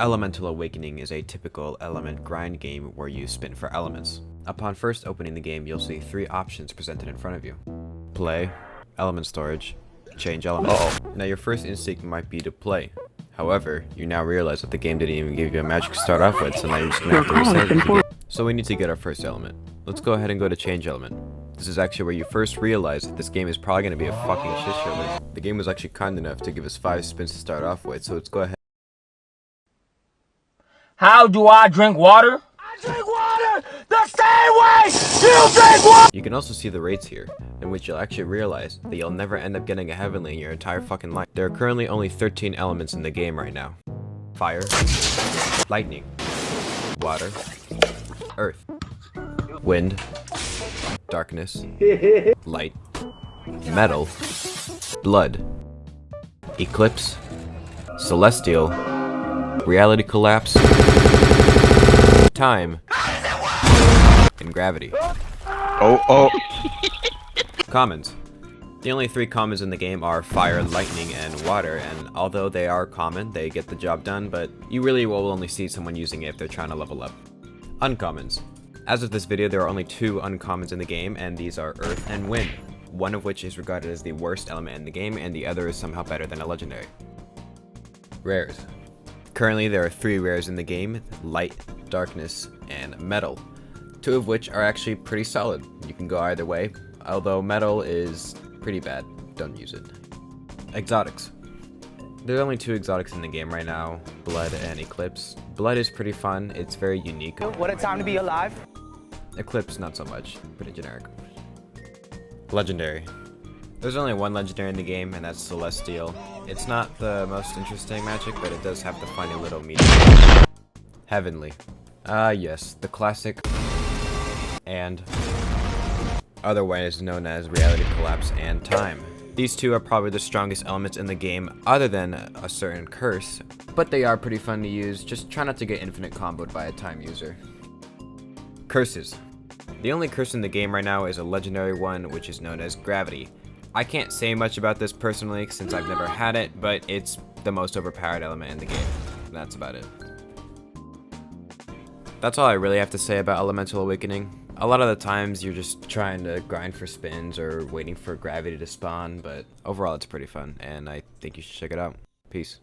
Elemental Awakening is a typical element grind game where you spin for elements. Upon first opening the game, you'll see 3 options presented in front of you. Play, element storage, change elements. Now your first instinct might be to play. However, you now realize that the game didn't even give you a magic to start off with, so now you're just gonna have to restart the game. So we need to get our first element. Let's go ahead and go to change element. This is actually where you first realize that this game is probably gonna be a fucking shit show, but the game was actually kind enough to give us 5 spins to start off with, so let's go ahead. How do I drink water? I drink water the same way you drink water! You can also see the rates here, in which you'll actually realize that you'll never end up getting a heavenly in your entire fucking life. There are currently only 13 elements in the game right now. Fire, lightning, water, earth, wind, darkness, light, metal, blood, eclipse, celestial, reality collapse, time, and gravity. Commons. The only 3 commons in the game are fire, lightning, and water, and although they are common, they get the job done, but you really will only see someone using it if they're trying to level up. Uncommons. As of this video, there are only 2 uncommons in the game, and these are earth and wind, one of which is regarded as the worst element in the game, and the other is somehow better than a legendary. Rares. Currently, there are 3 rares in the game: light, darkness, and metal, 2 of which are actually pretty solid. You can go either way, although metal is pretty bad. Don't use it. Exotics. There are only 2 exotics in the game right now, Blood and Eclipse. Blood is pretty fun, it's very unique. What a time to be alive. Eclipse, not so much, pretty generic. Legendary. There's only 1 legendary in the game, and that's Celestial. It's not the most interesting magic, but it does have the funny little meter. Heavenly. Yes, the classic and otherwise known as reality collapse and time. These 2 are probably the strongest elements in the game other than a certain curse, but they are pretty fun to use. Just try not to get infinite comboed by a time user. Curses. The only curse in the game right now is a legendary one, which is known as gravity. I can't say much about this personally since I've never had it, but it's the most overpowered element in the game. That's about it. That's all I really have to say about Elemental Awakening. A lot of the times you're just trying to grind for spins or waiting for gravity to spawn, but overall it's pretty fun, and I think you should check it out. Peace.